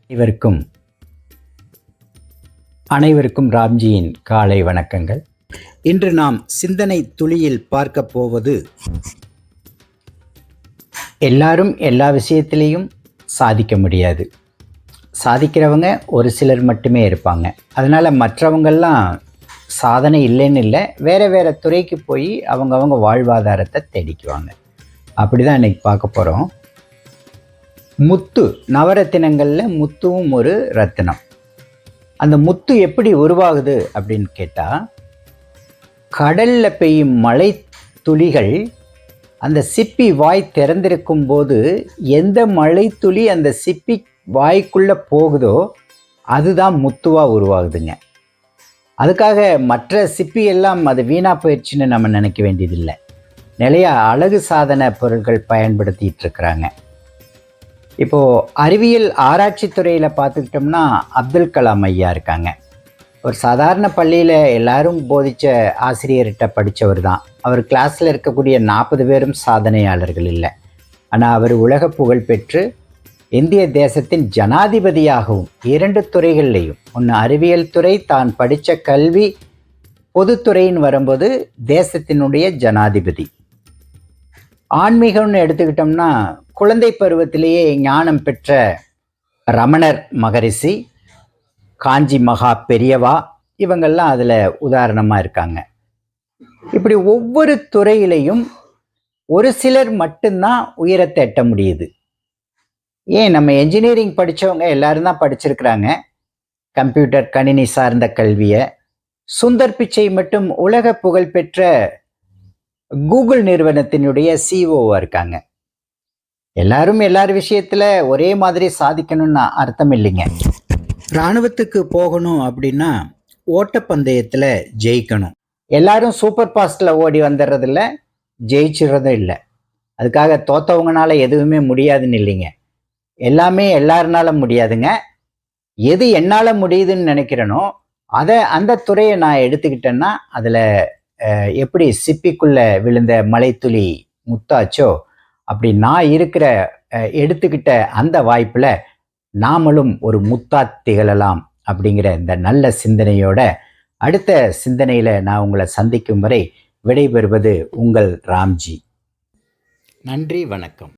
இவருக்கும் அனைவருக்கும் ராம்ஜியின் காலை வணக்கங்கள். இன்று நாம் சிந்தனை துளியில் பார்க்க போவது, எல்லாரும் எல்லா விஷயத்திலையும் சாதிக்க முடியாது. சாதிக்கிறவங்க ஒரு சிலர் மட்டுமே இருப்பாங்க. அதனால் மற்றவங்கள்லாம் சாதனை இல்லைன்னு இல்லை, வேறு துறைக்கு போய் அவங்கவங்க வாழ்வாதாரத்தை தேடிக்குவாங்க. அப்படி தான் இன்றைக்கி பார்க்க போகிறோம். முத்து, நவரத்தினங்களில் முத்துவும் ஒரு ரத்தினம். அந்த முத்து எப்படி உருவாகுது அப்படின்னு கேட்டால், கடலில் பெய்யும் மழை துளிகள் அந்த சிப்பி வாய் திறந்திருக்கும் போது எந்த மழை துளி அந்த சிப்பி வாய்க்குள்ளே போகுதோ அதுதான் முத்துவாக உருவாகுதுங்க. அதுக்காக மற்ற சிப்பி எல்லாம் அது வீணாக போயிடுச்சுன்னு நம்ம நினைக்க வேண்டியதில்லை. நிறையா அழகு சாதன பொருட்கள் பயன்படுத்திகிட்டு இருக்கிறாங்க. இப்போது அறிவியல் ஆராய்ச்சி துறையில் பார்த்துக்கிட்டோம்னா அப்துல் கலாம் ஐயா இருக்காங்க. ஒரு சாதாரண பள்ளியில் எல்லாரும் போதித்த ஆசிரியர்கிட்ட படித்தவர் தான். அவர் கிளாஸில் இருக்கக்கூடிய 40 பேரும் சாதனையாளர்கள் இல்லை. ஆனால் அவர் உலக புகழ் பெற்று இந்திய தேசத்தின் ஜனாதிபதியாகவும் 2 துறைகள்லையும், ஒன்று அறிவியல் துறை, தான் படித்த கல்வி, பொதுத்துறைன்னு வரும்போது தேசத்தினுடைய ஜனாதிபதி. ஆன்மீகம்னு எடுத்துக்கிட்டோம்னா குழந்தை பருவத்திலேயே ஞானம் பெற்ற ரமணர் மகரிஷி, காஞ்சி மகா பெரியவா, இவங்கெல்லாம் அதில் உதாரணமாக இருக்காங்க. இப்படி ஒவ்வொரு துறையிலையும் ஒரு சிலர் மட்டும்தான் உயரத்தை எட்ட முடியுது. ஏன் நம்ம என்ஜினியரிங் படித்தவங்க எல்லாரும் தான் படிச்சிருக்கிறாங்க கம்ப்யூட்டர் கணினி சார்ந்த கல்வியை. சுந்தர் பிச்சை மட்டும் உலக புகழ்பெற்ற கூகுள் நிறுவனத்தினுடைய சிஓவாக இருக்காங்க. எல்லாரும் எல்லார் விஷயத்தில் ஒரே மாதிரி சாதிக்கணும்னு அர்த்தம் இல்லைங்க. இராணுவத்துக்கு போகணும் அப்படின்னா ஓட்டப்பந்தயத்தில் ஜெயிக்கணும். எல்லாரும் சூப்பர் ஃபாஸ்ட்டில் ஓடி வந்துடுறதில்ல, ஜெயிச்சிடுறதும் இல்லை. அதுக்காக தோத்தவங்கனால எதுவுமே முடியாதுன்னு இல்லைங்க. எல்லாமே எல்லாருனால முடியாதுங்க. எது என்னால் முடியுதுன்னு நினைக்கிறேனோ அந்த துறையை நான் எடுத்துக்கிட்டேன்னா அதில் எப்படி சிப்பிக்குள்ளே விழுந்த மலைத்துளி முத்தாச்சோ, அப்படி நான் எடுத்துக்கிட்ட அந்த வாய்ப்பில் நாமளும் ஒரு முத்தா திகழலாம் அப்படிங்கிற இந்த நல்ல சிந்தனையோட அடுத்த சிந்தனையில் நான் உங்களை சந்திக்கும் வரை விடைபெறுவது உங்கள் ராம்ஜி. நன்றி, வணக்கம்.